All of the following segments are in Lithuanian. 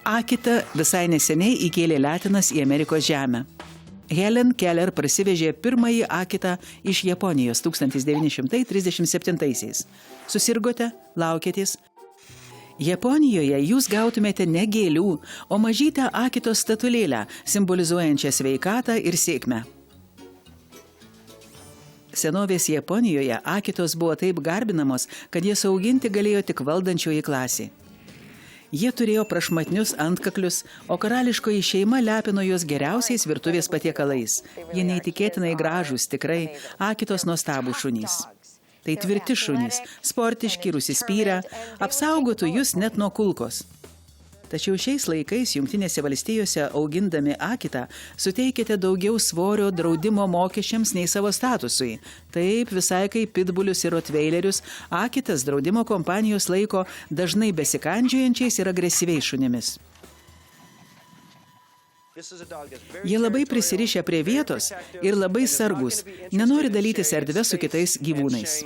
Akita visai neseniai įkėlė letinas į Amerikos žemę. Helen Keller prasivežė pirmąjį Akitą iš Japonijos 1937-aisiais. Susirgote, laukėtės. Japonijoje jūs gautumėte ne gėlių, o mažytę Akitos statulėlę, simbolizuojančią sveikatą ir sėkmę. Senovės Japonijoje Akitos buvo taip garbinamos, kad jas auginti galėjo tik valdančioji klasė. Jie turėjo prašmatnius antkaklius, o karališkoji šeima lepino juos geriausiais virtuvės patiekalais. Jie neįtikėtinai gražūs, tikrai Akitos nuostabų šunys. Tai tvirti šunys, sportiški, užsispyrę, apsaugotų jūs net nuo kulkos. Tačiau šiais laikais Jungtinėse valstijose augindami Akitą suteikite daugiau svorio draudimo mokesčiams nei savo statusui. Taip, visai kaip pitbulius ir rotveilerius, Akitas draudimo kompanijos laiko dažnai besikandžiojančiais ir agresyviais šunimis. Jie labai prisirišę prie vietos ir labai sargus, nenori dalytis erdvę su kitais gyvūnais.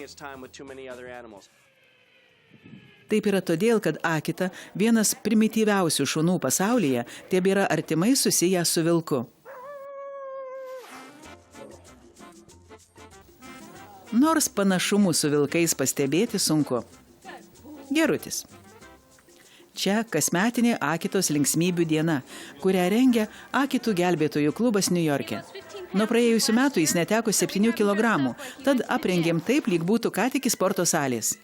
Taip yra todėl, kad Akita, vienas primityviausių šunų pasaulyje, tebėra artimai susiję su vilku. Nors panašumų su vilkais pastebėti sunku. Gerutis. Čia kasmetinė Akitos linksmybių diena, kurią rengia Akitų gelbėtojų klubas Niujorke. Nuo praėjusių metų jis neteko 7 kilogramų, tad aprengėm taip, lyg būtų ką tik į sporto salės.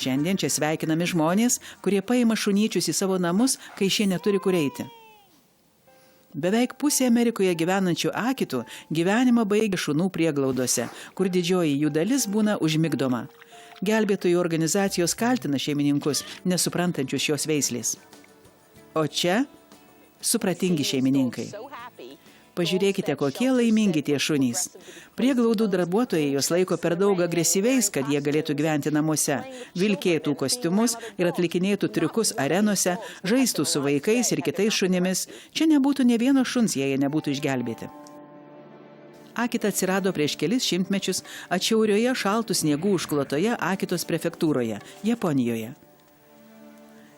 Šiandien čia sveikinami žmonės, kurie paima šunyčius į savo namus, kai šie neturi kur eiti. Beveik pusė Amerikoje gyvenančių Akitų gyvenimą baigia šunų prieglaudose, kur didžioji jų dalis būna užmigdoma. Gelbėtojų organizacijos kaltina šeimininkus, nesuprantančius šios veislės. O čia supratingi šeimininkai. Pažiūrėkite, kokie laimingi tie šunys. Prieglaudų darbuotojai juos laiko per daug agresyviais, kad jie galėtų gyventi namuose, vilkėtų kostiumus ir atlikinėtų triukus arenose, žaistų su vaikais ir kitais šunimis. Čia nebūtų nė vieno šuns, jei jie nebūtų išgelbėti. Akita atsirado prieš kelis šimtmečius atšiaurioje šaltų sniegų užklotoje Akitos prefektūroje, Japonijoje.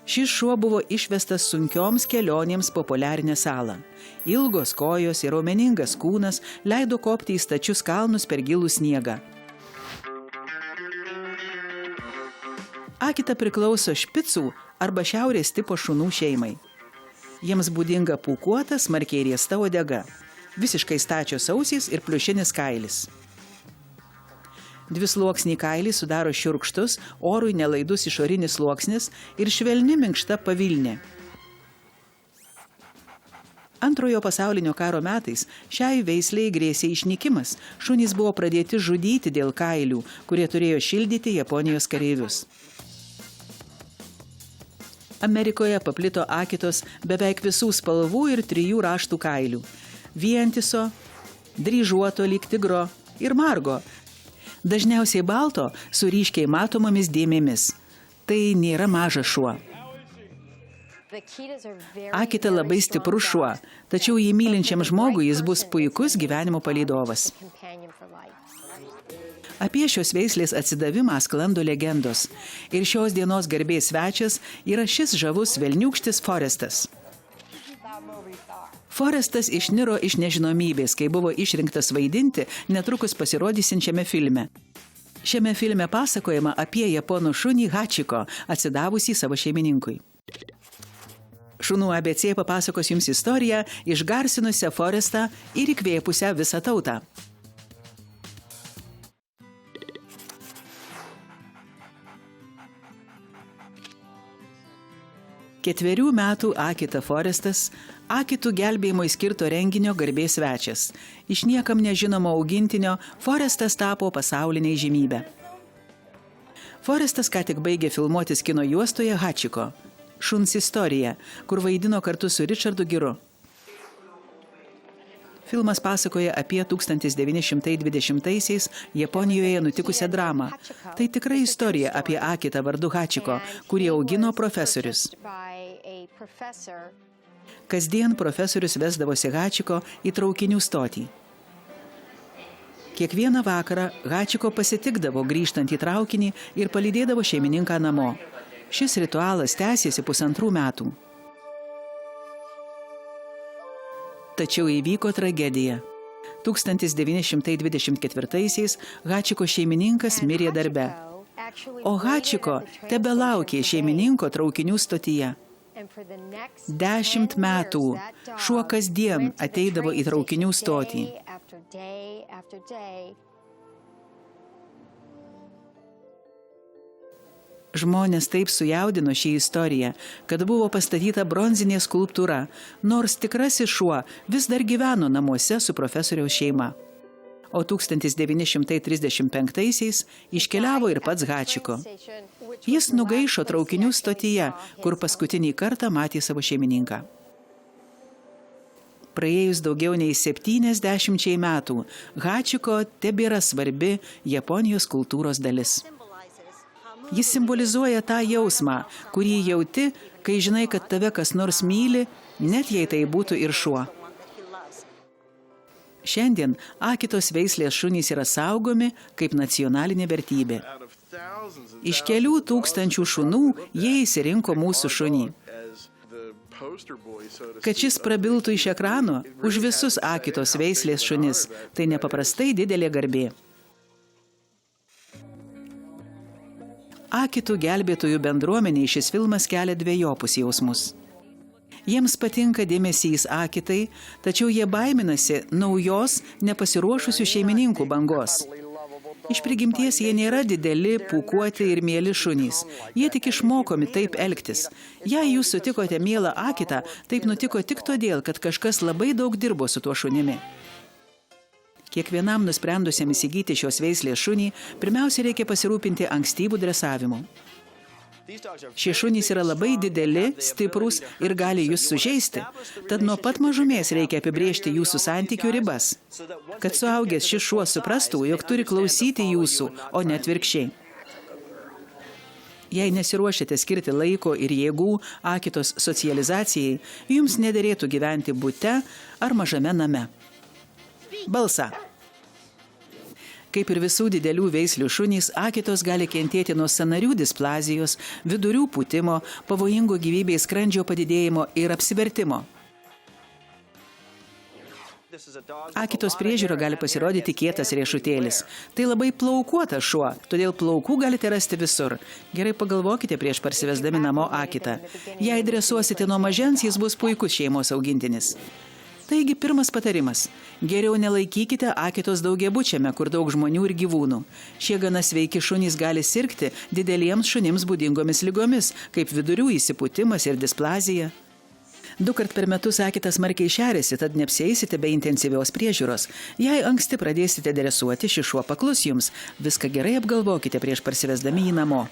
Šis šuo buvo išvestas sunkioms kelionėms populiarinę salą. Ilgos kojos ir raumeningas kūnas leido kopti į stačius kalnus per gilų sniegą. Akita priklauso špicų arba šiaurės tipo šunų šeimai. Jiems būdinga pūkuota, smarkiai riesta uodega, visiškai stačios ausys ir pliušinis kailis. Dvisluoksnį kailį sudaro šiurkštus, orui nelaidus išorinis sluoksnis ir švelni minkšta pavilnė. Antrojo pasaulinio karo metais šiai veislei grėsė išnykimas. Šunys buvo pradėti žudyti dėl kailių, kurie turėjo šildyti Japonijos kareivius. Amerikoje paplito Akitos beveik visų spalvų ir 3 raštų kailių. Vientiso, dryžuoto lyg tigro ir margo. Dažniausiai balto su ryškiai matomomis dėmėmis. Tai nėra mažas šuo. Akita labai stiprus šuo, tačiau jį mylinčiam žmogui jis bus puikus gyvenimo palydovas. Apie šios veislės atsidavimą sklando legendos. Ir šios dienos garbės svečias yra šis žavus velniūkštis Forestas. Forestas išniro iš nežinomybės, kai buvo išrinktas vaidinti netrukus pasirodysiančiame filme. Šiame filme pasakojama apie japonų šunį Hachiko, atsidavusį savo šeimininkui. Šunų ABC papasakos jums istoriją, išgarsinusią Forestą ir įkvėpusią visą tautą. Ketverių metų Akita Forestas, Akitų gelbėjimo skirto renginio garbės svečias. Iš niekam nežinomo augintinio Forestas tapo pasaulinė įžymybė. Forestas ką tik baigė filmuotis kino juostoje Hachiko, šuns istorija, kur vaidino kartu su Richardu Giru. Filmas pasakoja apie 1920-aisiais Japonijoje nutikusią dramą. Tai tikra istorija apie Akitą vardu Hachiko, kurį augino profesorius. Kasdien profesorius vesdavosi Hachiko į traukinių stotį. Kiekvieną vakarą Hachiko pasitikdavo grįžtant į traukinį ir palydėdavo šeimininką namo. Šis ritualas tęsėsi 1,5 metų. Tačiau įvyko tragedija. 1924-aisiais Hachiko šeimininkas mirė darbe, o Hachiko tebelaukė šeimininko traukinių stotyje. 10 metų šuo kasdien ateidavo į traukinių stotį. Žmonės taip sujaudino šį istoriją, kad buvo pastatyta bronzinė skulptūra, nors tikrasis šuo vis dar gyveno namuose su profesoriaus šeima. O 1935-aisiais iškeliavo ir pats Hachiko. Jis nugaišo traukinių stotyje, kur paskutinį kartą matė savo šeimininką. Praėjus daugiau nei 70 metų, Hachiko tebėra svarbi Japonijos kultūros dalis. Jis simbolizuoja tą jausmą, kurį jauti, kai žinai, kad tave kas nors myli, net jei tai būtų ir šuo. Šiandien Akitos veislės šunys yra saugomi kaip nacionalinė vertybė. Iš kelių tūkstančių šunų jie išsirinko mūsų šunį. Kad šis prabiltų iš ekrano, už visus Akitos veislės šunis, tai nepaprastai didelė garbė. Akitų gelbėtojų bendruomeniai šis filmas kelia dvejopus jausmus. Jiems patinka dėmesys Akitai, tačiau jie baiminasi naujos, nepasiruošusių šeimininkų bangos. Iš prigimties jie nėra dideli, pūkuoti ir mieli šunys. Jie tik išmokomi taip elgtis. Jei jūs sutikote mielą Akitą, taip nutiko tik todėl, kad kažkas labai daug dirbo su tuo šunimi. Kiekvienam nusprendusiam įsigyti šios veislės šunį, pirmiausia reikia pasirūpinti ankstyvų dresavimu. Šie šunys yra labai dideli, stiprūs ir gali jūs sužeisti, tad nuo pat mažumės reikia apibrėžti jūsų santykių ribas, kad suaugęs šis šuo suprastų, jog turi klausyti jūsų, o ne atvirkščiai. Jei nesiruošiate skirti laiko ir jėgų Akitos socializacijai, jums nederėtų gyventi bute ar mažame name. Balsa. Kaip ir visų didelių veislių šunys, Akitos gali kentėti nuo sąnarių displazijos, vidurių pūtimo, pavojingo gyvybei skrandžio padidėjimo ir apsivertimo. Akitos priežiūra gali pasirodyti kietas riešutėlis. Tai labai plaukuotas šuo, todėl plaukų galite rasti visur. Gerai pagalvokite prieš parsivesdami namo Akitą. Jei dresuosite nuo mažens, jis bus puikus šeimos augintinis. Taigi, pirmas patarimas. Geriau nelaikykite Akitos daugiabučiame, kur daug žmonių ir gyvūnų. Šie gana sveiki šunys gali sirgti dideliems šunims būdingomis ligomis, kaip vidurių įsipūtimas ir displazija. 2 kart per metus Akitas smarkiai šeriasi, tad neapsieisite be intensyvios priežiūros. Jei anksti pradėsite dresuoti, šis šuo paklus jums. Viską gerai apgalvokite prieš parsivesdami jį namo.